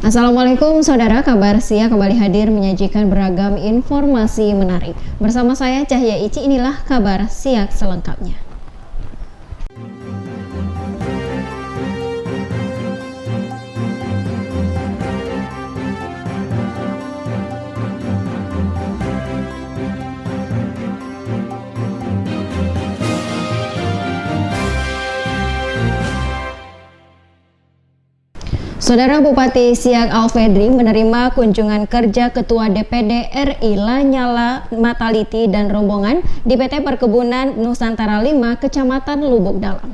Assalamualaikum saudara, kabar siang kembali hadir menyajikan beragam informasi menarik. Bersama saya Cahya Ici, inilah kabar siang selengkapnya. Saudara Bupati Siak Alfedri menerima kunjungan kerja Ketua DPD RI Lanyala Mataliti dan rombongan di PT Perkebunan Nusantara 5, Kecamatan Lubuk Dalam.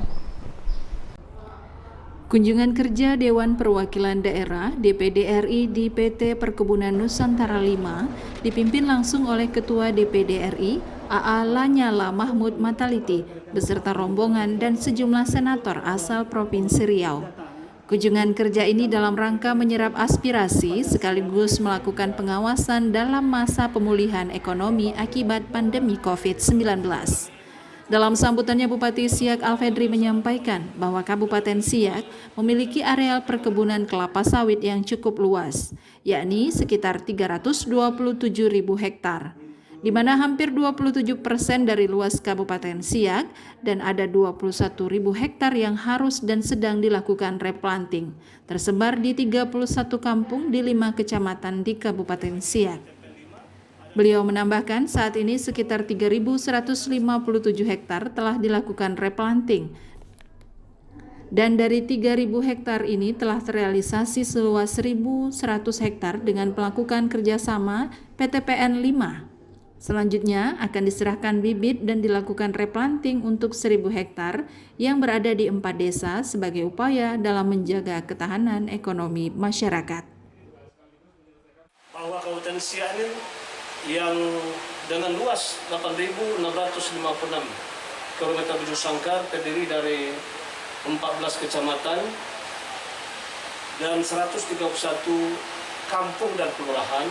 Kunjungan kerja Dewan Perwakilan Daerah DPD RI di PT Perkebunan Nusantara 5 dipimpin langsung oleh Ketua DPD RI AA Lanyala Mahmud Mataliti beserta rombongan dan sejumlah senator asal Provinsi Riau. Kunjungan kerja ini dalam rangka menyerap aspirasi sekaligus melakukan pengawasan dalam masa pemulihan ekonomi akibat pandemi COVID-19. Dalam sambutannya, Bupati Siak Alfedri menyampaikan bahwa Kabupaten Siak memiliki areal perkebunan kelapa sawit yang cukup luas, yakni sekitar 327.000 hektar. Di mana hampir 27% dari luas Kabupaten Siak dan ada 21.000 hektar yang harus dan sedang dilakukan replanting, tersebar di 31 kampung di 5 kecamatan di Kabupaten Siak. Beliau menambahkan saat ini sekitar 3.157 hektar telah dilakukan replanting, dan dari 3.000 hektar ini telah terrealisasi seluas 1.100 hektar dengan melakukan kerjasama PTPN 5. Selanjutnya akan diserahkan bibit dan dilakukan replanting untuk 1.000 hektar yang berada di 4 desa sebagai upaya dalam menjaga ketahanan ekonomi masyarakat. Bahwa Kabupaten Siak ini yang dengan luas 8.656 km bujur sangkar terdiri dari 14 kecamatan dan 131 kampung dan kelurahan.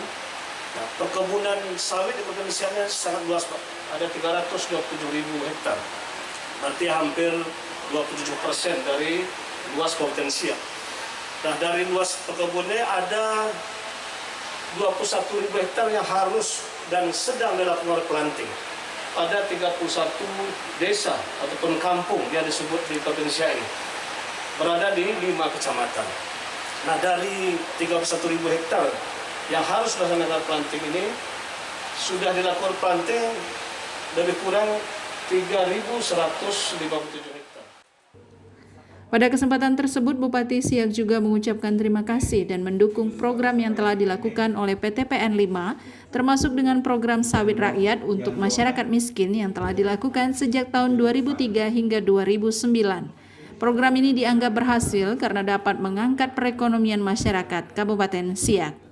Nah, perkebunan sawit di Kabupaten Siak sangat luas, Pak. Ada 327.000 hektar. Berarti hampir 27% dari luas Kabupaten Siak. Nah, dari luas perkebunnya ada 21.000 hektar yang harus dan sedang dilakukan replanting. Ada 31 desa ataupun kampung yang disebut di Kabupaten Siak ini berada di 5 kecamatan. Nah, dari 31.000 hektar yang harus dilaksanakan planting ini sudah dilakukan planting lebih kurang 3.157 hektar. Pada kesempatan tersebut, Bupati Siak juga mengucapkan terima kasih dan mendukung program yang telah dilakukan oleh PTPN 5, termasuk dengan program sawit rakyat untuk masyarakat miskin yang telah dilakukan sejak tahun 2003 hingga 2009. Program ini dianggap berhasil karena dapat mengangkat perekonomian masyarakat Kabupaten Siak.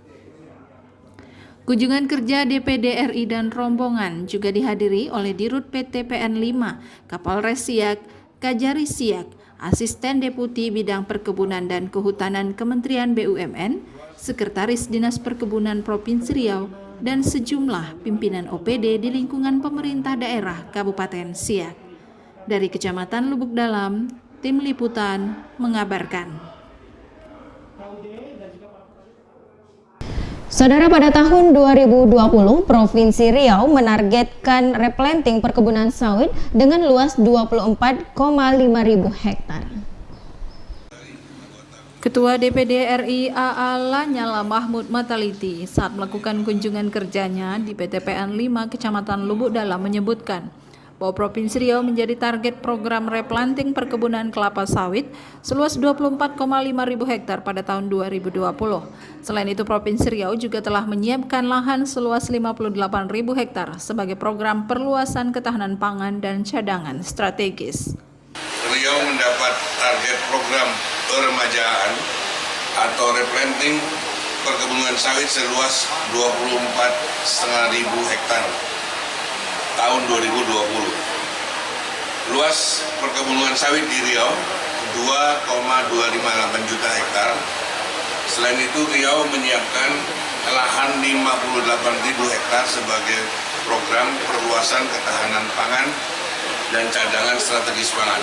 Kunjungan kerja DPD RI dan rombongan juga dihadiri oleh Dirut PTPN 5, Kapolres Siak, Kajari Siak, Asisten Deputi Bidang Perkebunan dan Kehutanan Kementerian BUMN, Sekretaris Dinas Perkebunan Provinsi Riau, dan sejumlah pimpinan OPD di lingkungan pemerintah daerah Kabupaten Siak. Dari Kecamatan Lubuk Dalam, Tim Liputan mengabarkan. Saudara, pada tahun 2020, Provinsi Riau menargetkan replanting perkebunan sawit dengan luas 24,5 ribu hektar. Ketua DPD RI AA Lanyala Mahmud Mataliti saat melakukan kunjungan kerjanya di PTPN 5 Kecamatan Lubuk Dalam menyebutkan bahwa Provinsi Riau menjadi target program replanting perkebunan kelapa sawit seluas 24,5 ribu hektar pada tahun 2020. Selain itu, Provinsi Riau juga telah menyiapkan lahan seluas 58 ribu hektar sebagai program perluasan ketahanan pangan dan cadangan strategis. Riau mendapat target program peremajaan atau replanting perkebunan sawit seluas 24,5 ribu hektar tahun 2020. Luas perkebunan sawit di Riau 2,258 juta hektar. Selain itu, Riau menyiapkan lahan 58.000 hektar sebagai program perluasan ketahanan pangan dan cadangan strategis pangan.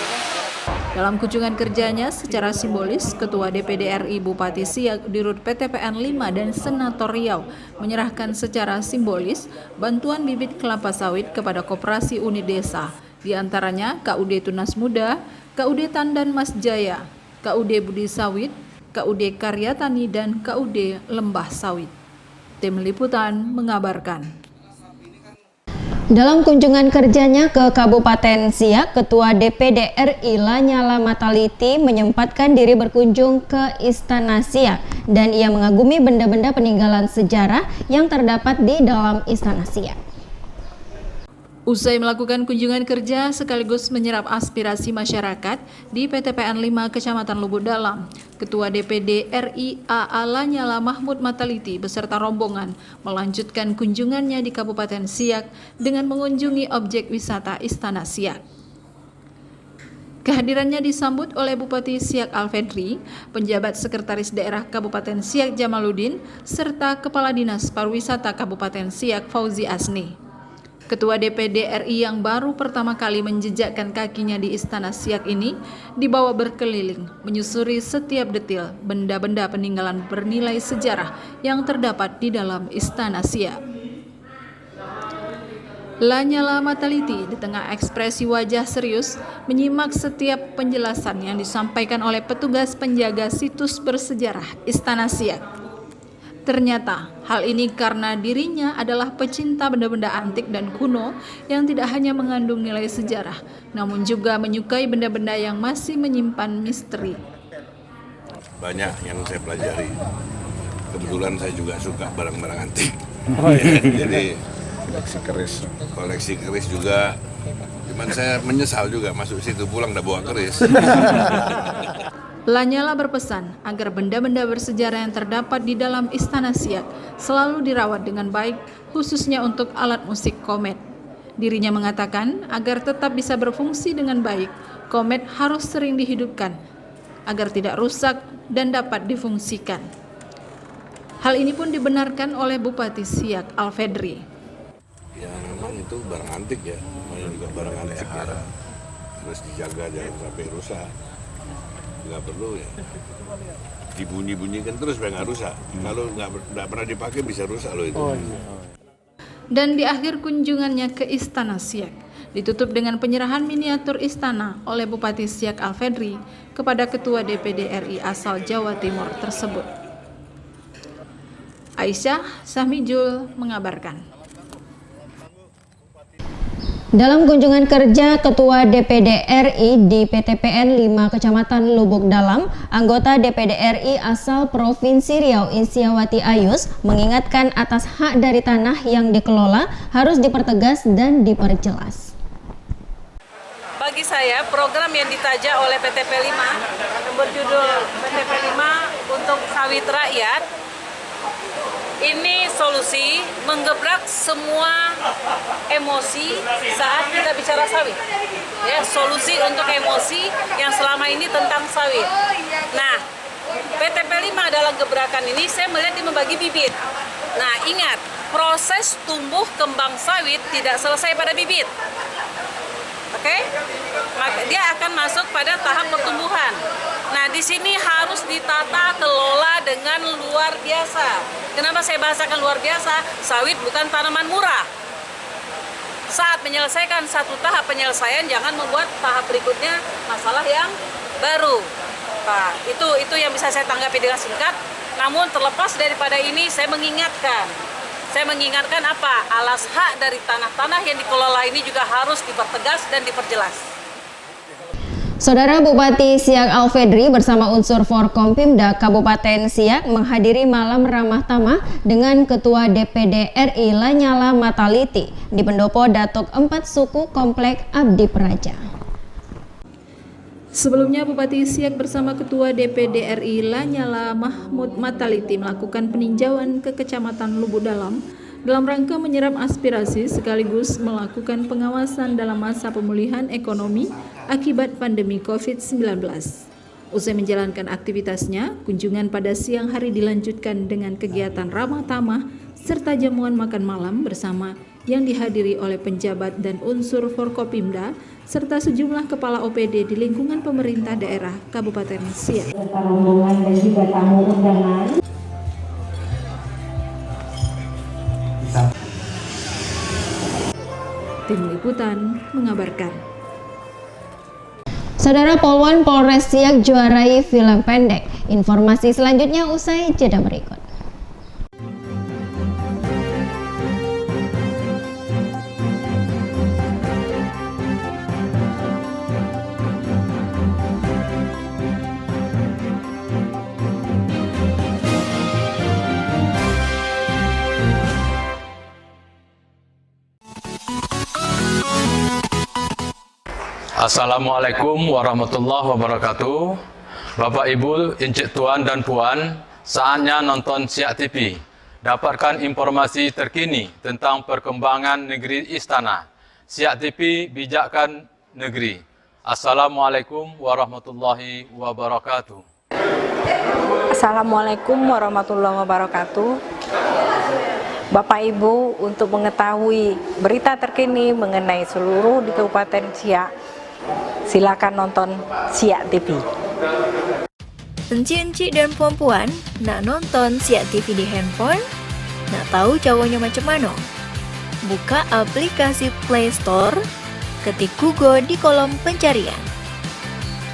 Dalam kunjungan kerjanya secara simbolis, Ketua DPD RI Bupati Siak, Dirut PTPN 5 dan Senator Riau menyerahkan secara simbolis bantuan bibit kelapa sawit kepada koperasi unit desa, di antaranya KUD Tunas Muda, KUD Tandan Mas Jaya, KUD Budi Sawit, KUD Karya Tani, dan KUD Lembah Sawit. Tim Liputan mengabarkan. Dalam kunjungan kerjanya ke Kabupaten Siak, Ketua DPD RI Lanyala Mataliti menyempatkan diri berkunjung ke Istana Siak dan ia mengagumi benda-benda peninggalan sejarah yang terdapat di dalam Istana Siak. Usai melakukan kunjungan kerja sekaligus menyerap aspirasi masyarakat di PTPN 5 Kecamatan Lubuk Dalam, Ketua DPD RI AA Lanyala Mahmud Mataliti beserta rombongan melanjutkan kunjungannya di Kabupaten Siak dengan mengunjungi objek wisata Istana Siak. Kehadirannya disambut oleh Bupati Siak Alfedri, penjabat Sekretaris Daerah Kabupaten Siak Jamaluddin, serta Kepala Dinas Pariwisata Kabupaten Siak Fauzi Asni. Ketua DPD RI yang baru pertama kali menjejakkan kakinya di Istana Siak ini dibawa berkeliling, menyusuri setiap detil benda-benda peninggalan bernilai sejarah yang terdapat di dalam Istana Siak. Lanyala Mataliti di tengah ekspresi wajah serius menyimak setiap penjelasan yang disampaikan oleh petugas penjaga situs bersejarah Istana Siak. Ternyata hal ini karena dirinya adalah pecinta benda-benda antik dan kuno yang tidak hanya mengandung nilai sejarah, namun juga menyukai benda-benda yang masih menyimpan misteri. Banyak yang saya pelajari. Kebetulan saya juga suka barang-barang antik. Jadi koleksi keris juga. Cuman saya menyesal juga masuk situ, pulang udah bawa keris. Lanyala berpesan agar benda-benda bersejarah yang terdapat di dalam Istana Siak selalu dirawat dengan baik, khususnya untuk alat musik komet. Dirinya mengatakan agar tetap bisa berfungsi dengan baik, komet harus sering dihidupkan agar tidak rusak dan dapat difungsikan. Hal ini pun dibenarkan oleh Bupati Siak Alfedri. Ya memang itu barang antik ya, namanya juga barang antik ya. Harus dijaga jangan sampai rusak. Nggak perlu ya dibunyi-bunyikan terus supaya nggak rusak. Kalau nggak pernah dipakai bisa rusak loh itu. Dan di akhir kunjungannya ke Istana Siak ditutup dengan penyerahan miniatur istana oleh Bupati Siak Alfedri kepada Ketua DPD RI asal Jawa Timur tersebut. Aisyah Sahmijul mengabarkan. Dalam kunjungan kerja Ketua DPD RI di PTPN 5 Kecamatan Lubuk Dalam, anggota DPD RI asal Provinsi Riau Insiawati Ayus mengingatkan atas hak dari tanah yang dikelola harus dipertegas dan diperjelas. Bagi saya, program yang ditaja oleh PTP 5 yang berjudul PTP 5 untuk sawit rakyat, ini solusi menggebrak semua emosi saat kita bicara sawit. Ya, solusi untuk emosi yang selama ini tentang sawit. Nah, PTP 5 dalam gebrakan ini saya melihat dia membagi bibit. Nah, ingat, proses tumbuh kembang sawit tidak selesai pada bibit. Oke? Maka dia akan masuk pada tahap pertumbuhan. Nah, di sini harus ditata kelola dengan luar biasa. Kenapa saya bahasakan luar biasa? Sawit bukan tanaman murah. Saat menyelesaikan satu tahap penyelesaian, jangan membuat tahap berikutnya masalah yang baru. Nah, itu yang bisa saya tanggapi dengan singkat. Namun terlepas daripada ini, saya mengingatkan apa? Alas hak dari tanah-tanah yang dikelola ini juga harus dipertegas dan diperjelas. Saudara Bupati Siak Alfedri bersama unsur Forkompimda Kabupaten Siak menghadiri malam ramah tamah dengan Ketua DPD RI Lanyala Mataliti di Pendopo Datuk 4 Suku Komplek Abdi Praja. Sebelumnya Bupati Siak bersama Ketua DPD RI Lanyala Mahmud Mataliti melakukan peninjauan ke Kecamatan Lubuk Dalam dalam rangka menyerap aspirasi sekaligus melakukan pengawasan dalam masa pemulihan ekonomi akibat pandemi COVID-19. Usai menjalankan aktivitasnya, kunjungan pada siang hari dilanjutkan dengan kegiatan ramah tamah serta jamuan makan malam bersama yang dihadiri oleh penjabat dan unsur Forkopimda serta sejumlah kepala OPD di lingkungan pemerintah daerah Kabupaten Siak. Rombongan dan juga tamu undangan. Tim Liputan mengabarkan. Saudara Polwan Polres Siak juarai film pendek. Informasi selanjutnya usai jeda berikut. Assalamualaikum warahmatullahi wabarakatuh. Bapak Ibu, Encik Tuan dan Puan, saatnya nonton Siak TV. Dapatkan informasi terkini tentang perkembangan negeri istana. Siak TV, bijakkan negeri. Assalamualaikum warahmatullahi wabarakatuh. Assalamualaikum warahmatullahi wabarakatuh. Bapak Ibu, untuk mengetahui berita terkini mengenai seluruh di Kabupaten Siak, silakan nonton Siak TV. Encik-encik dan puan-puan, nak nonton Siak TV di handphone? Nak tahu caranya macam mana? Buka aplikasi Play Store, ketik Google di kolom pencarian.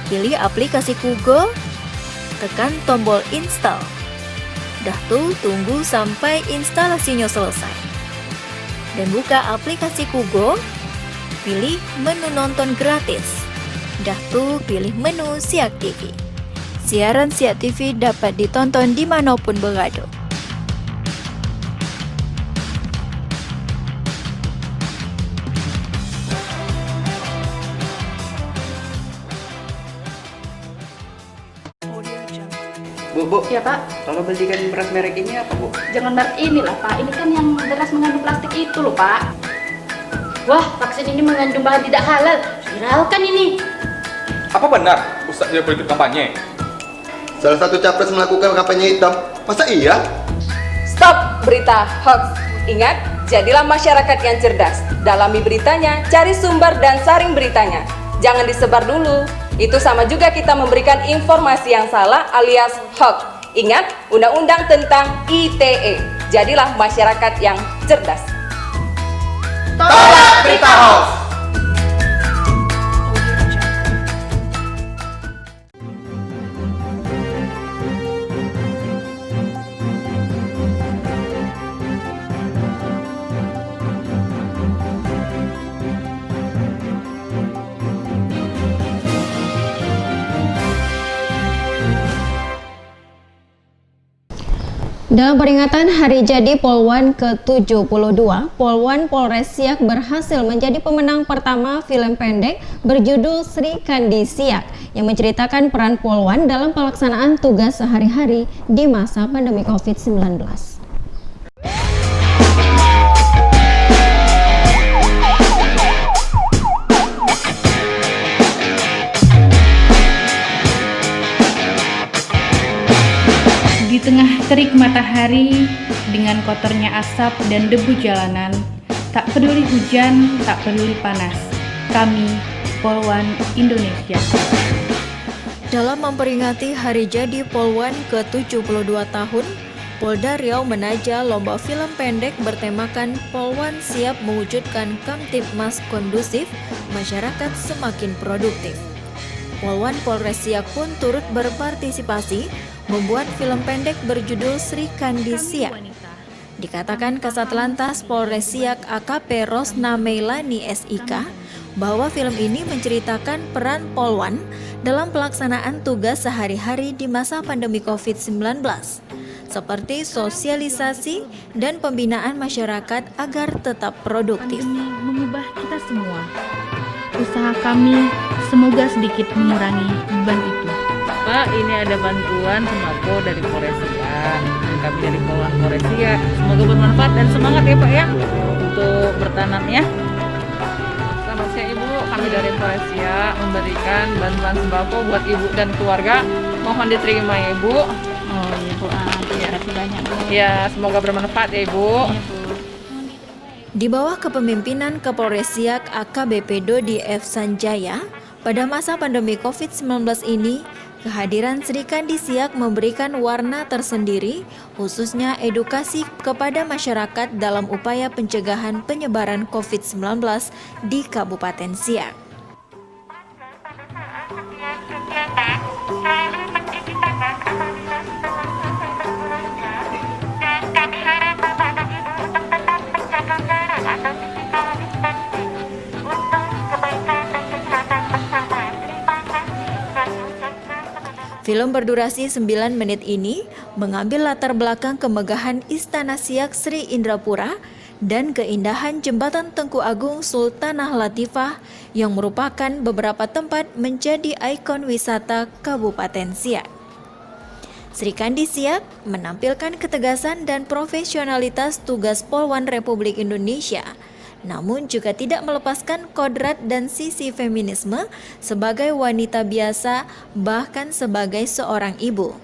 Pilih aplikasi Google, tekan tombol install. Dah tu tunggu sampai instalasinya selesai. Dan buka aplikasi Google, pilih menu nonton gratis. Dah tu pilih menu Siak TV. Siaran Siak TV dapat ditonton dimanapun berada. Bu, Ya Pak, kalau belikan beras merek ini apa Bu? jangan merek ini lah Pak, ini kan yang beras mengandung plastik itu loh Pak. Wah, vaksin ini mengandung bahan tidak halal, viralkan ini. Apa benar Ustadz dia berikut kampanye? Salah satu capres melakukan kampanye hitam, masa iya? Stop berita hoax. Ingat, jadilah masyarakat yang cerdas. Dalami beritanya, cari sumber dan saring beritanya. Jangan disebar dulu. Itu sama juga kita memberikan informasi yang salah alias hoax. Ingat, undang-undang tentang ITE. Jadilah masyarakat yang cerdas. Tolak berita hoax! Dalam peringatan Hari Jadi Polwan ke-72, Polwan Polres Siak berhasil menjadi pemenang pertama film pendek berjudul Sri Kandi Siak yang menceritakan peran Polwan dalam pelaksanaan tugas sehari-hari di masa pandemi COVID-19. Di tengah terik matahari, dengan kotornya asap dan debu jalanan, tak peduli hujan, tak peduli panas, kami, Polwan Indonesia. Dalam memperingati Hari Jadi Polwan ke-72 tahun, Polda Riau menaja lomba film pendek bertemakan Polwan siap mewujudkan Kamtibmas kondusif, masyarakat semakin produktif. Polwan Polres Siak pun turut berpartisipasi membuat film pendek berjudul Sri Kandi Siak. Dikatakan Kasat Lantas Polres Siak AKP Rosna Meilani SIK bahwa film ini menceritakan peran Polwan dalam pelaksanaan tugas sehari-hari di masa pandemi COVID-19, seperti sosialisasi dan pembinaan masyarakat agar tetap produktif. Pandemi mengubah kita semua. Usaha kami semoga sedikit mengurangi beban itu. Pak, ini ada bantuan sembako dari Polres Siak. Kami dari Polwan Polres Siak. Semoga bermanfaat dan semangat ya Pak ya untuk bertanam ya. Selamat siang Ibu, kami dari Polres Siak memberikan bantuan sembako buat Ibu dan keluarga. Mohon diterima ya Ibu. Oh iya Bu, terima kasih banyak Bu. Ya, semoga bermanfaat ya Ibu. Iya Bu. Di bawah kepemimpinan Kapolres Siak AKBP Dodi F. Sanjaya, pada masa pandemi COVID-19 ini, kehadiran Sri Kandi Siak memberikan warna tersendiri, khususnya edukasi kepada masyarakat dalam upaya pencegahan penyebaran COVID-19 di Kabupaten Siak. Film berdurasi 9 menit ini mengambil latar belakang kemegahan Istana Siak Sri Indrapura dan keindahan Jembatan Tengku Agung Sultanah Latifah yang merupakan beberapa tempat menjadi ikon wisata Kabupaten Siak. Sri Kandi Siak menampilkan ketegasan dan profesionalitas tugas Polwan Republik Indonesia, namun juga tidak melepaskan kodrat dan sisi feminisme sebagai wanita biasa, bahkan sebagai seorang ibu.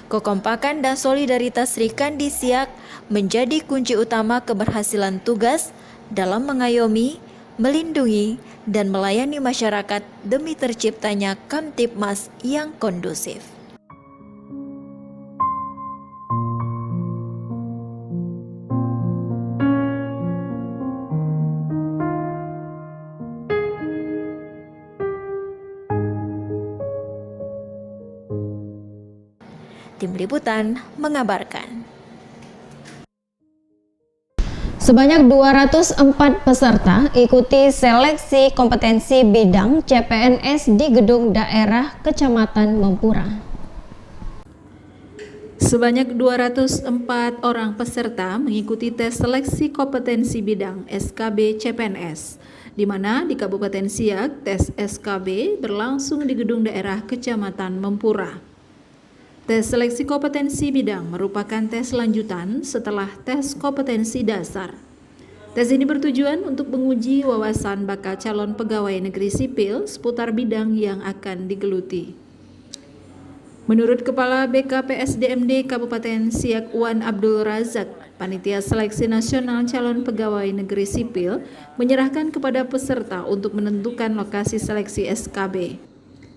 Kekompakan dan solidaritas Sri Kandi Siak menjadi kunci utama keberhasilan tugas dalam mengayomi, melindungi, dan melayani masyarakat demi terciptanya Kamtibmas yang kondusif. Tim Liputan mengabarkan. Sebanyak 204 peserta ikuti seleksi kompetensi bidang CPNS di Gedung Daerah Kecamatan Mempura. Sebanyak 204 orang peserta mengikuti tes seleksi kompetensi bidang SKB CPNS, di mana di Kabupaten Siak tes SKB berlangsung di Gedung Daerah Kecamatan Mempura. Tes seleksi kompetensi bidang merupakan tes lanjutan setelah tes kompetensi dasar. Tes ini bertujuan untuk menguji wawasan bakal calon pegawai negeri sipil seputar bidang yang akan digeluti. Menurut Kepala BKPSDMD Kabupaten Siak Wan Abdul Razak, Panitia Seleksi Nasional Calon Pegawai Negeri Sipil menyerahkan kepada peserta untuk menentukan lokasi seleksi SKB.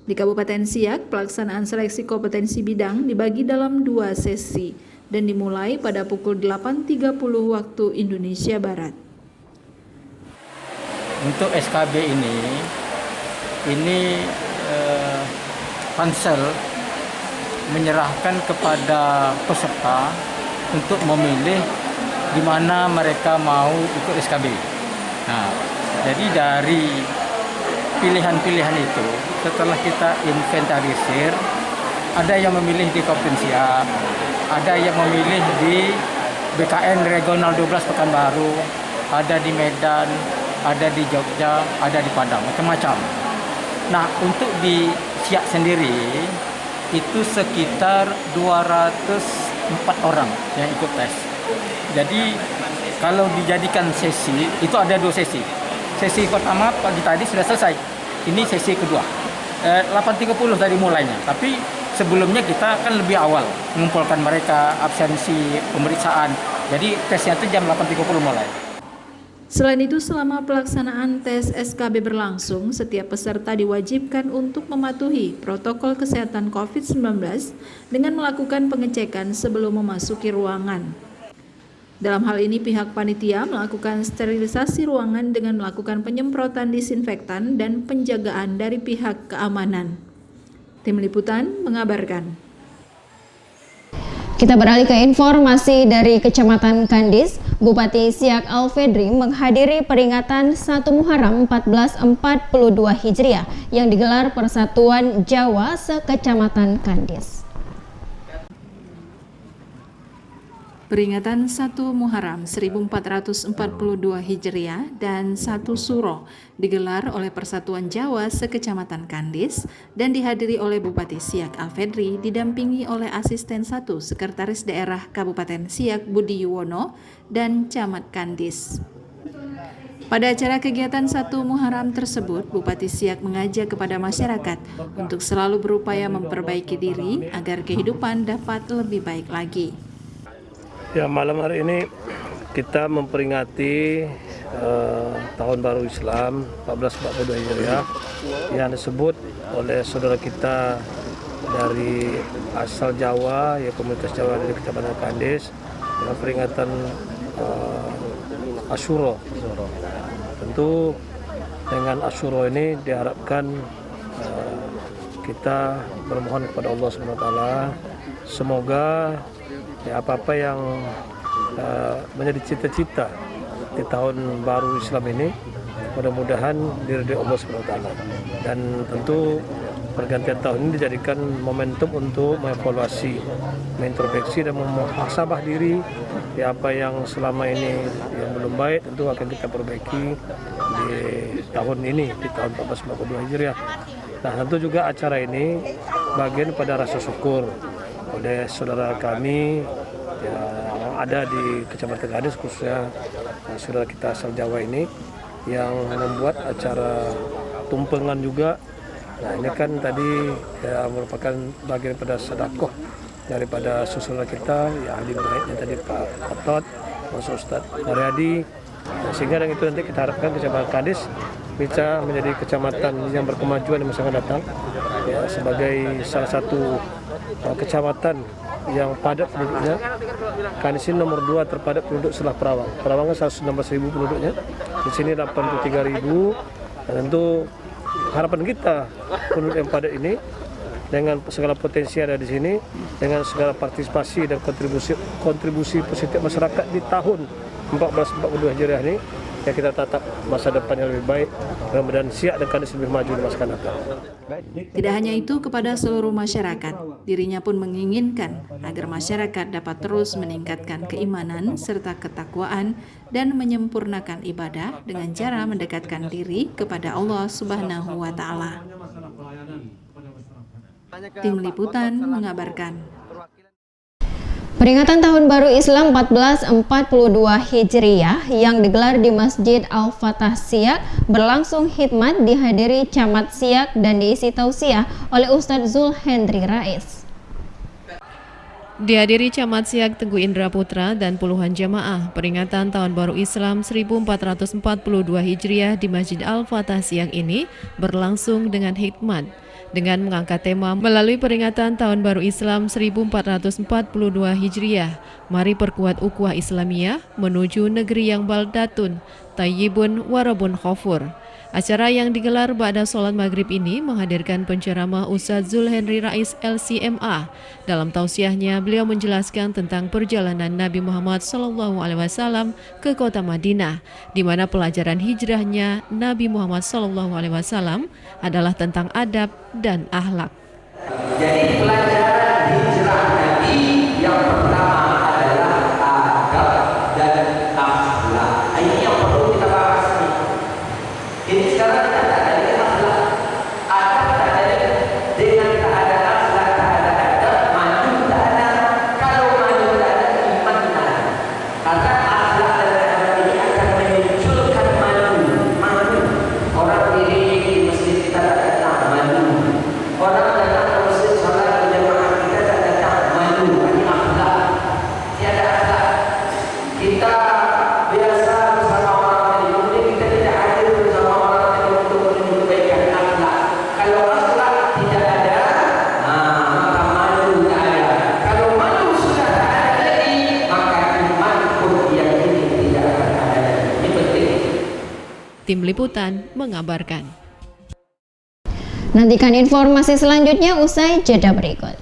Di Kabupaten Siak, pelaksanaan seleksi kompetensi bidang dibagi dalam 2 sesi dan dimulai pada pukul 8.30 waktu Indonesia Barat. Untuk SKB ini Pansel menyerahkan kepada peserta untuk memilih di mana mereka mau ikut SKB. Nah, jadi dari pilihan-pilihan itu, setelah kita inventarisir, ada yang memilih di Kabupaten Siak, ada yang memilih di BKN Regional 12 Pekanbaru, ada di Medan, ada di Jogja, ada di Padang, macam-macam. Nah, untuk di Siak sendiri, itu sekitar 204 orang yang ikut tes. Jadi, kalau dijadikan sesi, itu ada 2 sesi. Sesi pertama pagi tadi sudah selesai. Ini sesi kedua. 8.30 tadi mulainya. Tapi sebelumnya kita kan lebih awal mengumpulkan mereka, absensi, pemeriksaan. Jadi tesnya itu jam 8.30 mulai. Selain itu, selama pelaksanaan tes SKB berlangsung, setiap peserta diwajibkan untuk mematuhi protokol kesehatan COVID-19 dengan melakukan pengecekan sebelum memasuki ruangan. Dalam hal ini, pihak panitia melakukan sterilisasi ruangan dengan melakukan penyemprotan disinfektan dan penjagaan dari pihak keamanan. Tim Liputan mengabarkan. Kita beralih ke informasi dari Kecamatan Kandis. Bupati Siak Alfedri menghadiri peringatan 1 Muharram 1442 Hijriah yang digelar Persatuan Jawa se-Kecamatan Kandis. Peringatan 1 Muharram 1442 Hijriah dan 1 Suro digelar oleh Persatuan Jawa se-Kecamatan Kandis dan dihadiri oleh Bupati Siak Alfedri didampingi oleh Asisten 1 Sekretaris Daerah Kabupaten Siak Budi Yuwono dan Camat Kandis. Pada acara kegiatan 1 Muharram tersebut, Bupati Siak mengajak kepada masyarakat untuk selalu berupaya memperbaiki diri agar kehidupan dapat lebih baik lagi. Ya, malam hari ini kita memperingati Tahun Baru Islam 1442 Hijriah yang disebut oleh saudara kita dari asal Jawa, ya komunitas Jawa dari Kecamatan Kandis, dengan peringatan Asyura. Tentu dengan Asyura ini diharapkan kita bermohon kepada Allah SWT semoga ya, apa-apa yang menjadi cita-cita di tahun baru Islam ini mudah-mudahan diridhoi Allah SWT. Dan tentu pergantian tahun ini dijadikan momentum untuk mengevaluasi, mengintrospeksi dan memuhasabah diri ya, apa yang selama ini yang belum baik tentu akan kita perbaiki di tahun ini, di tahun 1442 Hijriah. Nah, tentu juga acara ini bagian pada rasa syukur oleh saudara kami ya, yang ada di Kecamatan Kandis, khususnya saudara kita asal Jawa ini yang membuat acara tumpengan juga. Nah, ini kan tadi ya, merupakan bagian pada sedekah daripada saudara kita ya, ahli baitnya tadi Pak Otot, Mas Ustadz Mariadi. Nah, sehingga dengan itu nanti kita harapkan Kecamatan Kandis bisa menjadi kecamatan yang berkemajuan di masa akan datang ya, sebagai salah satu kecamatan yang padat penduduknya. Kandis ini nomor 2 terpadat penduduk setelah Perawang. Perawang kan 116.000 penduduknya, di sini 83.000. Dan tentu harapan kita penduduk yang padat ini dengan segala potensi ada di sini, dengan segala partisipasi dan kontribusi positif masyarakat di tahun 1442 Hijriah ini, ya kita tatap masa depan yang lebih baik, mudah-mudahan Siak dan Kandis lebih maju di masa akan datang. Tidak hanya itu, kepada seluruh masyarakat, dirinya pun menginginkan agar masyarakat dapat terus meningkatkan keimanan serta ketakwaan dan menyempurnakan ibadah dengan cara mendekatkan diri kepada Allah Subhanahu wa Ta'ala. Tim Liputan mengabarkan. Peringatan Tahun Baru Islam 1442 Hijriah yang digelar di Masjid Al-Fatah Siak berlangsung khidmat dihadiri Camat Siak dan diisi tausiah oleh Ustadz Zulhendri Rais. Dihadiri Camat Siak Teguh Indra Putra dan puluhan jamaah, peringatan Tahun Baru Islam 1442 Hijriah di Masjid Al-Fatah Siak ini berlangsung dengan khidmat dengan mengangkat tema melalui peringatan Tahun Baru Islam 1442 Hijriah, mari perkuat ukhuwah Islamiyah menuju negeri yang baldatun, tayyibun, warabun khofur. Acara yang digelar ba'da sholat maghrib ini menghadirkan penceramah Ustadz Zulhendri Rais LCMA. Dalam tausiahnya, beliau menjelaskan tentang perjalanan Nabi Muhammad SAW ke kota Madinah, di mana pelajaran hijrahnya Nabi Muhammad SAW adalah tentang adab dan akhlak. Jadi pelajaran hijrah Nabi yang pertama adalah adab dan akhlak. Ini yang perlu kita bahas nih. Ini sekarang kita tak ada akhlak, adab tak ada, dengan tak ada akhlak, tak ada adab, maju tak ada. Kalau maju tak ada, iman tak ada. Karena akhlak dan adab ini akan memunculkan maju. Orang diri di masjid kita tak datang maju. Orang datang ke masjid salat berjamaah kita tak datang maju. Ini akhlak. Tiada akhlak. Kita biasa bersama orang yang dimulia, kita tidak hadir bersama orang yang untuk menunjukkan akhlak. Kalau akhlak tidak ada, maka maju tak ada. Kalau maju sudah tak ada lagi, maka iman pun yang ini tidak akan ada. Ini penting. Tim Liputan mengabarkan. Nantikan informasi selanjutnya usai jeda berikut.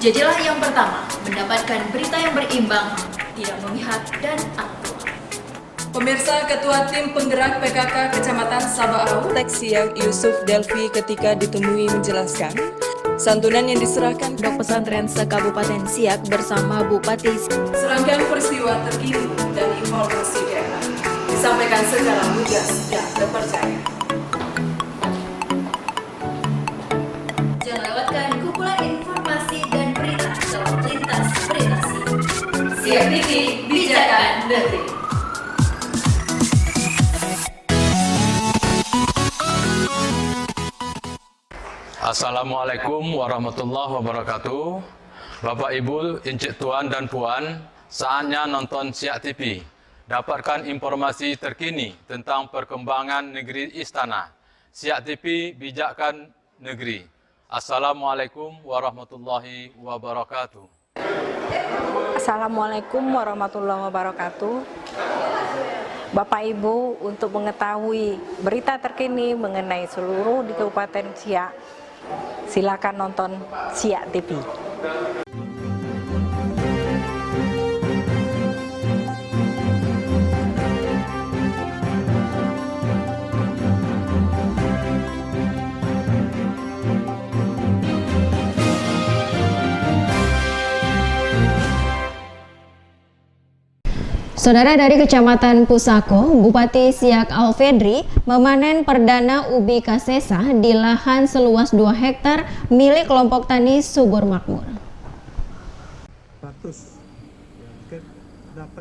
Jadilah yang pertama mendapatkan berita yang berimbang, tidak memihak dan aktual. Pemirsa, Ketua Tim Penggerak PKK Kecamatan Sabau, Siak Yusuf Delvi ketika ditemui menjelaskan, santunan yang diserahkan Pondok Pesantren se-Kabupaten Siak bersama Bupati serangkaian peristiwa terkini dan informasi daerah disampaikan secara lugas dan terpercaya. Siak TV, bijakan detik. Assalamualaikum warahmatullahi wabarakatuh. Bapak Ibu, Encik Tuan dan Puan, saatnya nonton Siak TV. Dapatkan informasi terkini tentang perkembangan negeri istana. Siak TV, bijakan negeri. Assalamualaikum warahmatullahi wabarakatuh. Assalamualaikum warahmatullahi wabarakatuh. Bapak Ibu, untuk mengetahui berita terkini mengenai seluruh di Kabupaten Siak, silakan nonton Siak TV. Saudara, dari Kecamatan Pusako, Bupati Siak Alfedri memanen perdana ubi kasesa di lahan seluas 2 hektar milik kelompok tani Subur Makmur.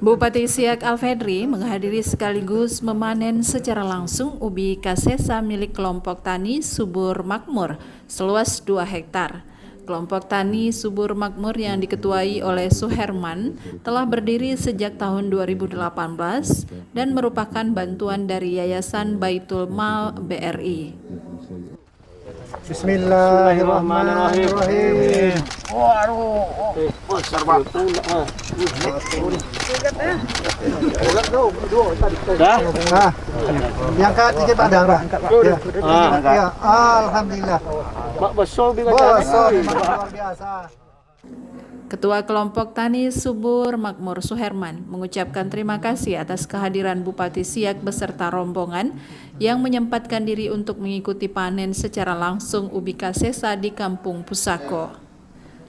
Bupati Siak Alfedri menghadiri sekaligus memanen secara langsung ubi kasesa milik kelompok tani Subur Makmur seluas 2 hektar. Kelompok tani Subur Makmur yang diketuai oleh Suherman telah berdiri sejak tahun 2018 dan merupakan bantuan dari Yayasan Baitul Mal BRI. Bismillahirrahmanirrahim. Diangkat sedikit Pak Dara. Ya, alhamdulillah. Bosok luar biasa. Ketua Kelompok Tani Subur Makmur Suherman mengucapkan terima kasih atas kehadiran Bupati Siak beserta rombongan yang menyempatkan diri untuk mengikuti panen secara langsung ubi kasesa di Kampung Pusako.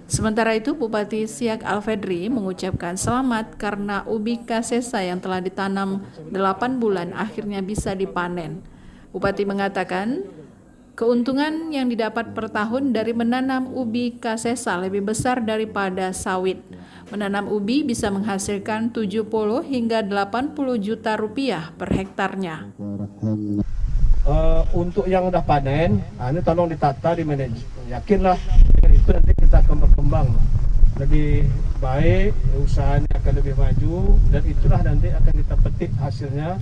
Sementara itu, Bupati Siak Alfedri mengucapkan selamat karena ubi kasesa yang telah ditanam 8 bulan akhirnya bisa dipanen. Bupati mengatakan, keuntungan yang didapat per tahun dari menanam ubi kasesa lebih besar daripada sawit. Menanam ubi bisa menghasilkan 70 hingga 80 juta rupiah per hektarnya. Untuk yang udah panen, ini tolong ditata, di manage. Yakinlah itu nanti kita akan berkembang lebih baik, usahanya akan lebih maju, dan itulah nanti akan kita petik hasilnya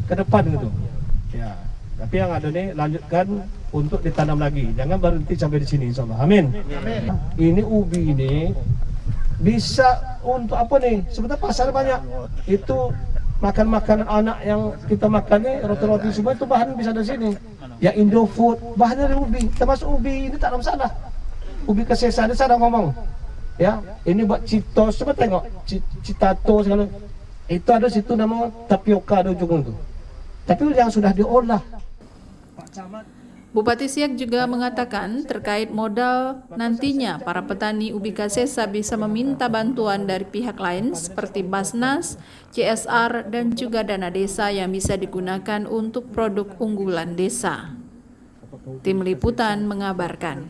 ke depan gitu. Ya. Tapi yang ada nih lanjutkan untuk ditanam lagi. Jangan berhenti sampai di sini, insyaallah. Amin. Amin. Ini ubi ini bisa untuk apa nih? Sebenarnya pasar banyak. Itu makan-makanan anak yang kita makan nih, roti-roti semua itu bahan bisa dari sini. Ya Indofood, bahannya dari ubi. Termasuk ubi ini tak ada masalah. Ubi kasesa ini saya ngomong. Ya, ini buat Citos, coba tengok. Citato segala. Itu ada situ nama tapioka ada ujung itu. Tapi yang sudah diolah. Bupati Siak juga mengatakan terkait modal nantinya para petani ubi kasesa bisa meminta bantuan dari pihak lain seperti Basnas, CSR, dan juga dana desa yang bisa digunakan untuk produk unggulan desa. Tim Liputan mengabarkan.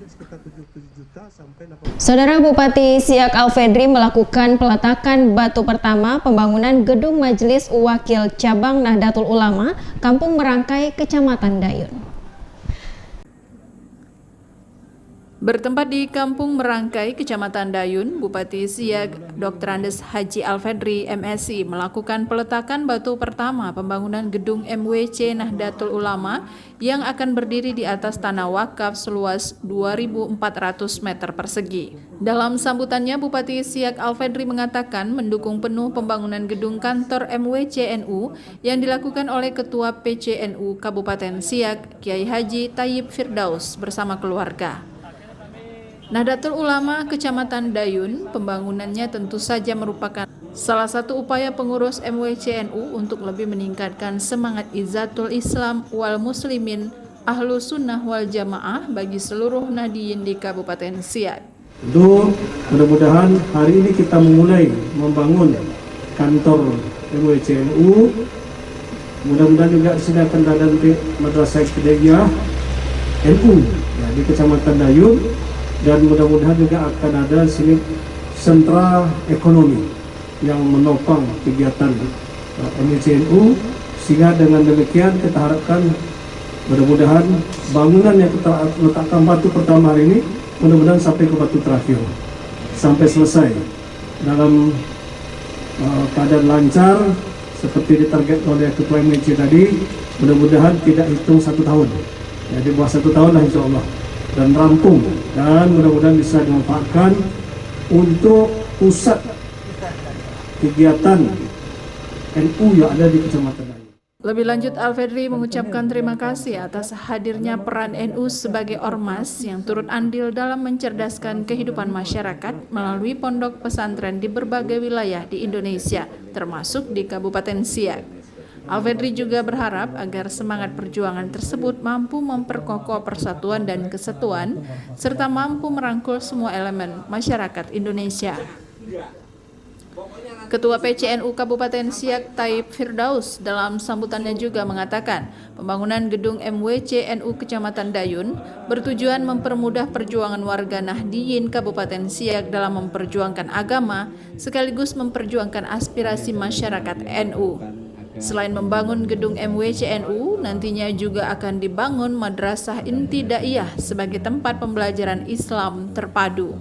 Saudara, Bupati Siak Alfedri melakukan peletakan batu pertama pembangunan Gedung Majelis Wakil Cabang Nahdlatul Ulama, Kampung Merangkai, Kecamatan Dayun. Bertempat di Kampung Merangkai, Kecamatan Dayun, Bupati Siak Dr. Andes Haji Alfedri MSI melakukan peletakan batu pertama pembangunan gedung MWC Nahdlatul Ulama yang akan berdiri di atas tanah wakaf seluas 2.400 meter persegi. Dalam sambutannya, Bupati Siak Alfedri mengatakan mendukung penuh pembangunan gedung kantor MWCNU yang dilakukan oleh Ketua PCNU Kabupaten Siak, Kiai Haji Tayyib Firdaus bersama keluarga. Nahdlatul Ulama Kecamatan Dayun, pembangunannya tentu saja merupakan salah satu upaya pengurus MWCNU untuk lebih meningkatkan semangat Izzatul Islam wal Muslimin Ahlu Sunnah wal Jamaah bagi seluruh nahdiyin di Kabupaten Siak. Tentu mudah-mudahan hari ini kita memulai membangun kantor MWCNU. Mudah-mudahan juga di sini akan ada nanti Madrasah Ibtidaiyah NU ya, di Kecamatan Dayun. Dan mudah-mudahan juga akan ada sini sentra ekonomi yang menopang kegiatan MWC-NU, sehingga dengan demikian kita harapkan mudah-mudahan bangunan yang kita letakkan batu pertama hari ini mudah-mudahan sampai ke batu terakhir, sampai selesai dalam keadaan lancar seperti ditarget oleh Ketua MWC tadi. Mudah-mudahan tidak hitung 1 tahun, ya, di bawah 1 tahun lah insya Allah, dan rampung, dan mudah-mudahan bisa dimanfaatkan untuk pusat kegiatan NU yang ada di Kecamatan Dayu. Lebih lanjut, Alfedri mengucapkan terima kasih atas hadirnya peran NU sebagai ormas yang turut andil dalam mencerdaskan kehidupan masyarakat melalui pondok pesantren di berbagai wilayah di Indonesia, termasuk di Kabupaten Siak. Alfedri juga berharap agar semangat perjuangan tersebut mampu memperkokoh persatuan dan kesatuan, serta mampu merangkul semua elemen masyarakat Indonesia. Ketua PCNU Kabupaten Siak Taib Firdaus dalam sambutannya juga mengatakan pembangunan gedung MWC-NU Kecamatan Dayun bertujuan mempermudah perjuangan warga Nahdiyin Kabupaten Siak dalam memperjuangkan agama sekaligus memperjuangkan aspirasi masyarakat NU. Selain membangun gedung MWC-NU, nantinya juga akan dibangun Madrasah Intidaiyah sebagai tempat pembelajaran Islam terpadu.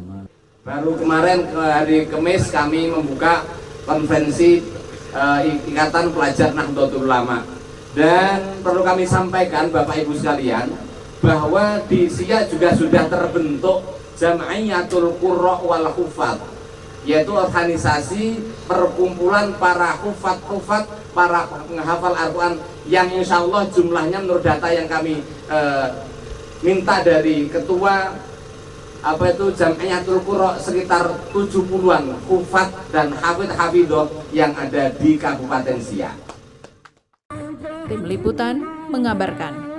Baru kemarin hari Kamis kami membuka konvensi Ikatan Pelajar Nahdlatul Ulama, dan perlu kami sampaikan Bapak Ibu sekalian bahwa di Siak juga sudah terbentuk Jam'iyatul Qurra wal Hufad, yaitu organisasi perkumpulan para hufad, para penghafal Al-Quran yang insya Allah jumlahnya menurut data yang kami minta dari ketua Jam'iyatul Qurra sekitar 70-an hufad dan hafidh-hafidhoh yang ada di Kabupaten Siak. Tim Liputan mengabarkan.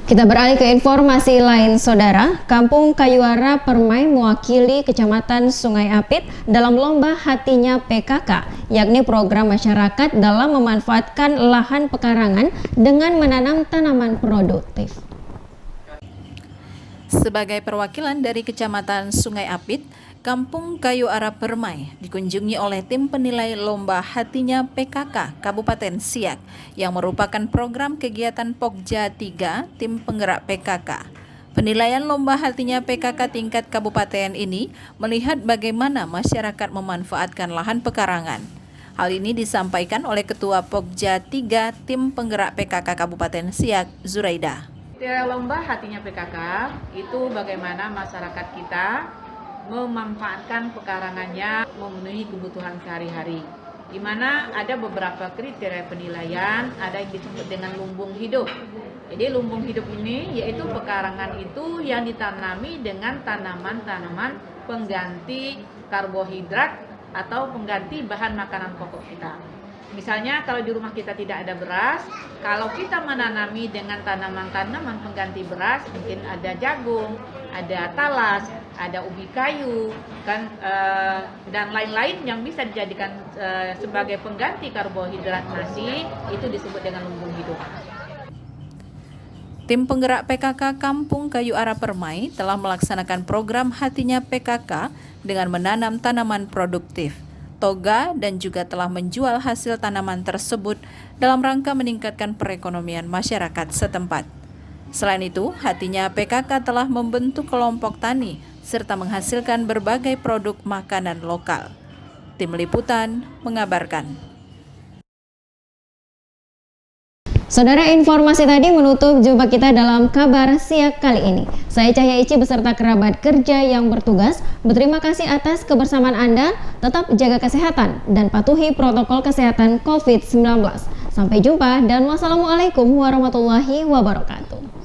Kita beralih ke informasi lain, Saudara. Kampung Kayuara Permai mewakili Kecamatan Sungai Apit dalam lomba Hatinya PKK, yakni program masyarakat dalam memanfaatkan lahan pekarangan dengan menanam tanaman produktif. Sebagai perwakilan dari Kecamatan Sungai Apit, Kampung Kayuara Permai dikunjungi oleh tim penilai lomba Hatinya PKK Kabupaten Siak yang merupakan program kegiatan Pokja 3 tim penggerak PKK. Penilaian lomba Hatinya PKK tingkat kabupaten ini melihat bagaimana masyarakat memanfaatkan lahan pekarangan. Hal ini disampaikan oleh Ketua Pokja 3 tim penggerak PKK Kabupaten Siak, Zuraida. Lomba Hatinya PKK itu bagaimana masyarakat kita memanfaatkan pekarangannya memenuhi kebutuhan sehari-hari. Di mana ada beberapa kriteria penilaian, ada yang disebut dengan lumbung hidup. Jadi lumbung hidup ini yaitu pekarangan itu yang ditanami dengan tanaman-tanaman pengganti karbohidrat atau pengganti bahan makanan pokok kita. Misalnya kalau di rumah kita tidak ada beras, kalau kita menanami dengan tanaman-tanaman pengganti beras, mungkin ada jagung, ada talas, ada ubi kayu, kan, dan lain-lain yang bisa dijadikan sebagai pengganti karbohidrat nasi, itu disebut dengan lumbung hidup. Tim penggerak PKK Kampung Kayuara Permai telah melaksanakan program Hatinya PKK dengan menanam tanaman produktif, toga, dan juga telah menjual hasil tanaman tersebut dalam rangka meningkatkan perekonomian masyarakat setempat. Selain itu, Hatinya PKK telah membentuk kelompok tani serta menghasilkan berbagai produk makanan lokal. Tim Liputan mengabarkan. Saudara, informasi tadi menutup jumpa kita dalam kabar Siak kali ini. Saya Cahya Ici beserta kerabat kerja yang bertugas berterima kasih atas kebersamaan Anda. Tetap jaga kesehatan dan patuhi protokol kesehatan COVID-19. Sampai jumpa dan wassalamualaikum warahmatullahi wabarakatuh.